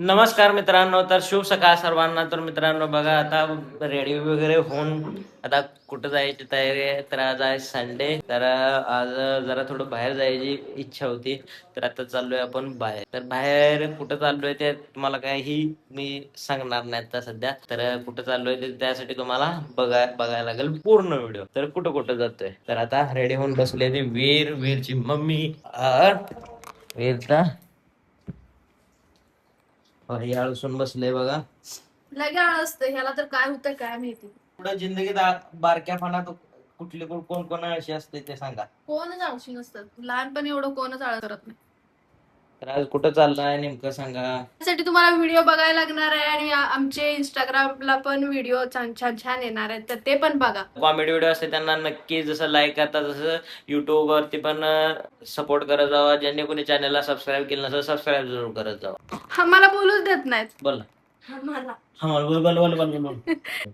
नमस्कार मित्रांनो, तर शुभ सकाळ सर्वांना. तर मित्रांनो बघा, आता रेडी वगैरे होऊन आता कुठं जायची तयारी आहे. तर आज आहे संडे, तर आज जरा थोडं बाहेर जायची इच्छा होती. तर आता चाललोय आपण बाहेर. तर बाहेर कुठं चाललोय ते तुम्हाला काही मी सांगणार नाही आता सध्या. तर कुठं चाललोय ते त्यासाठी तुम्हाला बघायला लागेल पूर्ण व्हिडिओ. तर कुठं कुठं जातोय, तर आता रेडी होऊन बसले ते वीरची मम्मी वीरचा हे आळसून बसले बघा. लगे असतं ह्याला तर काय होतं काय माहिती. पुढे जिंदगीत बारक्यापणात कुठले कोण कोण अशी असते ते सांगा. कोणच आळशी नसतं, लहानपणी एवढं कोणच आळ करत नाही. तर आज कुठं चाललाय नेमकं सांगा. त्यासाठी तुम्हाला व्हिडिओ बघायला लागणार आहे आणि आमचे इंस्टाग्रामला पण व्हिडिओ छान छान छान येणार आहेत, तर ते पण बघा. कॉमेडी व्हिडिओ असते त्यांना नक्की जसं लाईक करता तसं युट्यूब वरती पण सपोर्ट करत जावा. ज्यांनी कोणी चॅनलला सबस्क्राईब केलं नसेल सबस्क्राईब जरूर करत जावा. आम्हाला बोलूच देत नाहीत. बोला. आम्हाला बोल.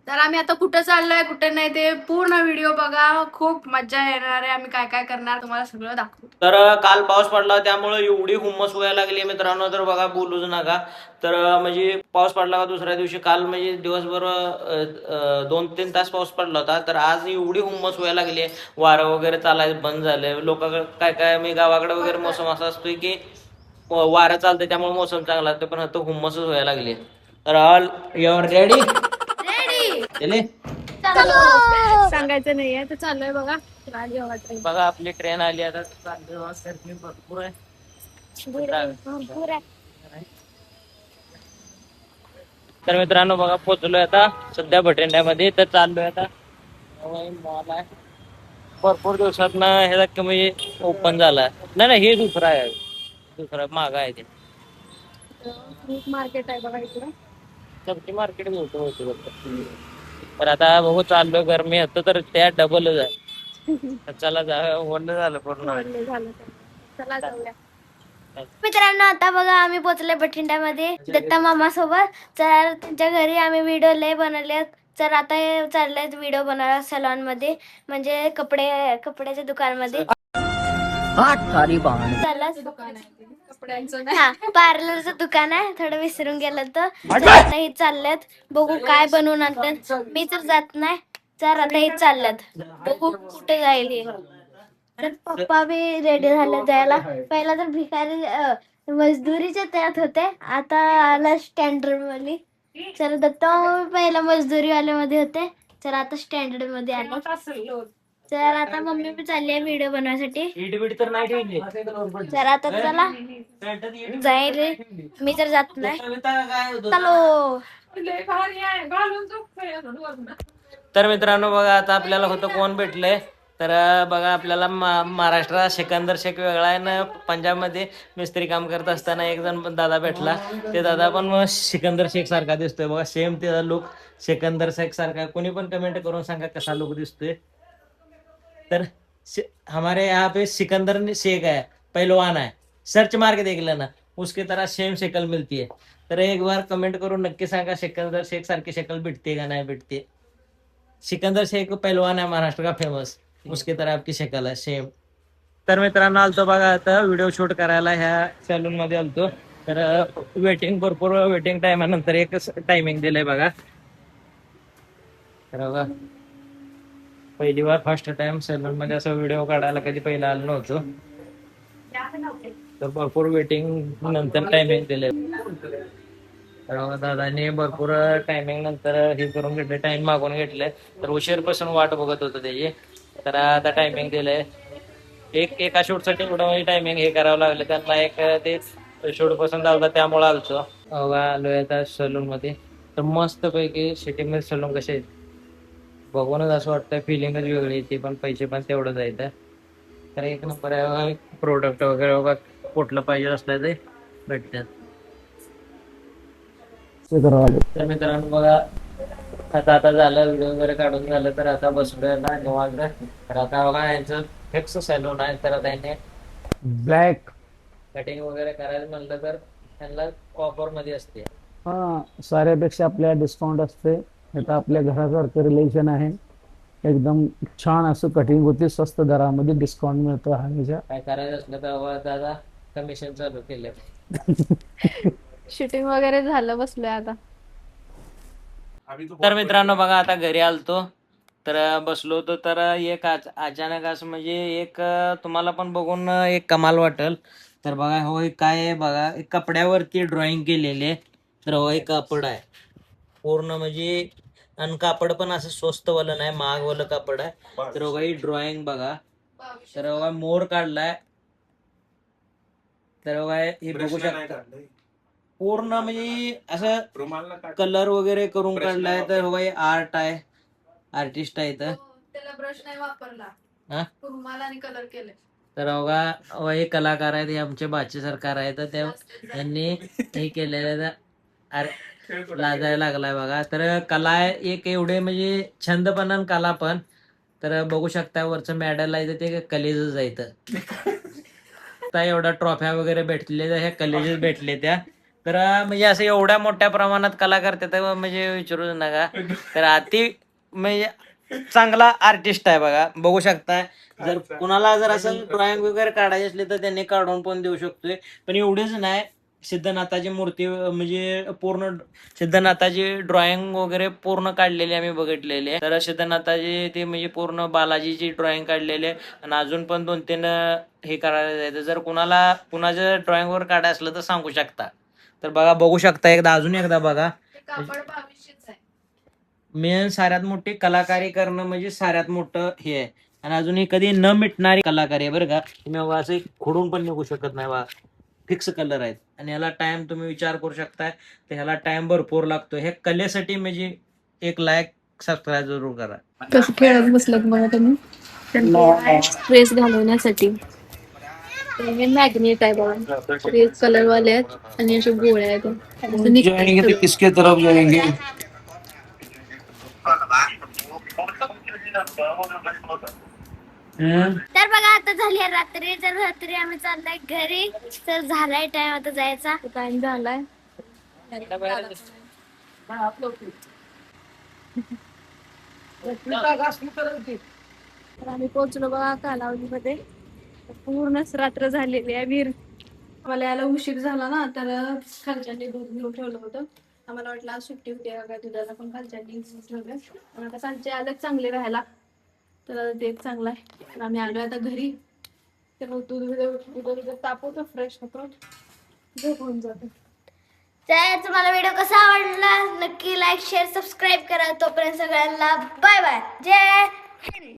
तर आम्ही आता कुठं चाललोय कुठे नाही ते पूर्ण व्हिडिओ बघा, खूप मजा येणार आहे. आम्ही काय काय करणार तुम्हाला सगळं दाखवू. तर काल पाऊस पडला त्यामुळे एवढी हुम्मस व्हायला लागली मित्रांनो, तर बघा बोलूच नका. तर म्हणजे पाऊस पडला का दुसऱ्या दिवशी, काल म्हणजे दिवसभर 2-3 तास पाऊस पडला होता. तर आज एवढी हुम्मस व्हायला लागली, वारं वगैरे चालायचं बंद झालंय. लोकांकडे काय काय मी गावाकडे वगैरे मोसम असा असतोय की वारं चालतंय त्यामुळे मोसम चांगला असतो, पण आता हुम्मसच व्हायला लागली. तर ऑल युअर रेडी रेडी सांगायचं नाहीये, तर चाललोय बघा. बघा आपली ट्रेन आली आता. भरपूर आहे. तर मित्रांनो बघा पोहोचलोय आता सध्या भटिंड्यामध्ये. तर चाललोय आता मॉल आहे. भरपूर दिवसात ना ह्याचा कमी ओपन झाला. नाही हे दुसरा आहे, दुसरा मागा आहे ते मार्केट आहे बघा इकडं. सब्जी मार्केट मोठं होतं. तर आता बघू चाललोय. गरमी होतं तर त्या डबलच आहे. तर चला ओढलं झालं पूर्ण. चला जाऊया. मित्रांनो आता बघा आम्ही पोहोचले बठिंड्यामध्ये दत्ता मामा सोबत. तर त्यांच्या घरी आम्ही व्हिडिओ लय बनवले. तर आता हे चाललंय व्हिडिओ बनवायला सलॉन मध्ये, म्हणजे कपड्याच्या दुकानमध्ये. दुकान आहे कपड्यांचं. हा पार्लरचं दुकान आहे, थोडं विसरून गेलं तर. आता हे चालल्यात बघू काय बनवून आणतात. मी तर जात नाही, तर आता हे चालल्यात बघू कुठे जाईल हे. तर पप्पा बी रेडी झाले जायला. पहिला तर भिकारी मजदुरीच्या त्यात होते, आता आला स्टँडर्ड मध्ये. तर दत्ता पहिला मजदुरी वाल्यामध्ये होते, तर आता स्टँडर्ड मध्ये आले. तर आता मम्मी पण चालली आहे व्हिडिओ बनवण्यासाठी. तर नाही ठेवली. तर आता चला जाईल, मी तर जात नाही. चलो. तर मित्रांनो बघा आता आपल्याला होतं कोण भेटलंय. तर बघा आपल्याला महाराष्ट्रात सिकंदर शेख वेगळा आहे ना, पंजाबमध्ये मिस्त्री काम करत असताना एक जण दादा भेटला. ते दादा पण सिकंदर शेख सारखा दिसतोय बघा, सेम त्याचा लुक सिकंदर शेख सारखा. कोणी पण कमेंट करून सांगा कसा लुक दिसतोय. तर हमारे यहाँ पे सिकंदर शेख है, पहलवान है, सर्च मार के देख लेना, उसकी तरह सेम शक्ल मिलती है. तर एक बार कमेंट करून नक्की सांगा सिकंदर शेख सारखी शक्ल भेटते का नाही भेटते. सिकंदर शेख पहलवान है महाराष्ट्र का फेमस, उसकी तरह आपकी शक्ल है सेम. तर मित्रांनो आलतो बघा आता व्हिडिओ शूट करायला ह्या सॅलून मध्ये आलतो. तर भरपूर वेटिंग टायमानंतर एक टायमिंग दिलंय बघा. तर बघा पहिली बार फर्स्ट टाइम सॅलून मध्ये असं व्हिडिओ काढायला कधी पहिला आलो नव्हतो. तर भरपूर वेटिंग नंतर टायमिंग दिले. तर दादाने भरपूर टायमिंग नंतर हे करून घेतले, टाइम मागून घेतले. तर उशीरपासून वाट बघत होतो त्याची. तर आता टायमिंग दिलंय. एका शूटसाठी एवढं टायमिंग हे करावं लागलं त्यांना. एक ते शूट पासून झालं त्यामुळे आलतो. आलोय आता सलून मध्ये. तर मस्त पैकी सिटी मध्ये सलून कसे आहेत बघूनच असं वाटतं, फिलिंगच वेगळी येते. पण पैसे पण तेवढं जायचं. तर एक नंबर आहे प्रोडक्ट वगैरे बघा, कुठलं पाहिजे असलं ते भेटतात. तर मित्रांनो बघा आता झालं व्हिडिओ वगैरे काढून झालं. तर आता बसलोय ना निवांत. तर आता बघा यांचं फिक्स सॅलून आहे. तर त्याने ब्लॅक कटिंग वगैरे करायला म्हणलं तर त्यांना ऑफर मध्ये असते. हा साऱ्यापेक्षा आपल्या डिस्काउंट असते. आता आपल्या घरासारखं रिलेशन आहे, एकदम छान असं कटिंग होती, स्वस्त दरामध्ये डिस्काउंट मिळतो हमेशा. काय करायचं असलं तर दादा कमिशन चालू केलं. शूटिंग वगैरे झालं, बसलोय आता. तर मित्रांनो बघा आता घरी आलतो तर बसलो होतो तर एक अचानक असं म्हणजे एक तुम्हाला पण बघून एक कमाल वाटेल. तर बघा हो हे काय आहे बघा, एक कपड्यावरती ड्रॉइंग केलेली आहे. तर हो एक कापड आहे पूर्ण म्हणजे, आणि कापड पण असं स्वस्तवालं नाही, महागवालं कापड आहे. तर बघा ही ड्रॉइंग बघा. तर बघा मोर काढलाय. तर बघा हे बघू शकता पूर्ण म्हणजे असं कलर वगैरे करून काढलाय. तर बघा हे आर्ट आहे, आर्टिस्ट आहे तर त्याला ब्रश नाही वापरला, हा. रुमाल आणि कलर केले. तर बघा हे कलाकार आहेत, हे आमचे बाचे सरकार आहेत. तर त्यांनी हे केलेलं अरे लाजायला लागलाय बघा. तर कला आहे एक एवढे म्हणजे छंद पण आणि कला पण. तर बघू शकता वरचं मेडल आहे ते कलेजच आहे इथं. आता एवढ्या ट्रॉफ्या वगैरे भेटलेल्या ह्या कलेजेस भेटले त्या. तर म्हणजे असं एवढ्या मोठ्या प्रमाणात कला करतात म्हणजे विचारूच नका. तर अति म्हणजे चांगला आर्टिस्ट आहे बघा, बघू शकता. जर कुणाला जर असं ड्रॉइंग वगैरे काढायची असली तर त्यांनी काढून पण देऊ शकतोय. पण एवढेच नाही, सिद्धनाथाची मूर्ती म्हणजे पूर्ण सिद्धनाथाची ड्रॉइंग वगैरे पूर्ण काढलेली आम्ही बघितलेली आहे. तर सिद्धनाथाची ते म्हणजे पूर्ण बालाजीची ड्रॉइंग काढलेली आहे. आणि अजून पण 2-3 हे करायला जायचं. जर कुणाचं ड्रॉइंग वर काढायचं असलं तर सांगू शकता. तर बघा बघू शकता एकदा, अजून एकदा बघा. कापड 2200 आहे. मेन साऱ्यात मोठी कलाकारी करणं म्हणजे साऱ्यात मोठं हे आहे. आणि अजून ही कधी न मिटणारी कलाकारी आहे बरं का. तुम्ही असं खोडून पण निघू शकत नाही बा. फिक्स कलर आहेत आणि ह्याला टाइम तुम्ही विचार करू शकताय. तर ह्याला टाइम भरपूर लागतो. हे कलेसाठी म्हणजे एक लाईक सबस्क्राईब जरूर करा. कसं खेळत बसलात बघा तुम्ही, स्ट्रेस घालवण्यासाठी. हे मॅग्नेट आहे बघा, ते कलर वाले आहेत आणि अशा गोळ्या आहेत. असं निघतं. किसके तरफ जाएंगे? तर बघा आता झाली आहे रात्री, तर रात्री आम्ही चाललाय घरी. तर झालाय टाइम आता जायचा. टाइम झालाय. तर आम्ही पोहोचलो बघा कालावधीमध्ये. पूर्णच रात्र झालेली आहे. आम्हाला यायला उशीर झाला ना, तर खालच्यांनी दूध घेऊन ठेवलं होतं. आम्हाला वाटलं आज सुट्टी होती काय दुधाला, पण खालच्यांनी ठेवलं. आणि आता सांचे आलेच चांगले राहायला, तर तेच चांगलं आहे. तर आम्ही आलोय आता घरी. तर दूध तापवतो, फ्रेश होतो, झोपून जातो. तर तुम्हाला व्हिडिओ कसा आवडला नक्की लाईक शेअर सबस्क्राईब करा. तोपर्यंत सगळ्यांना बाय बाय, जय हिंद.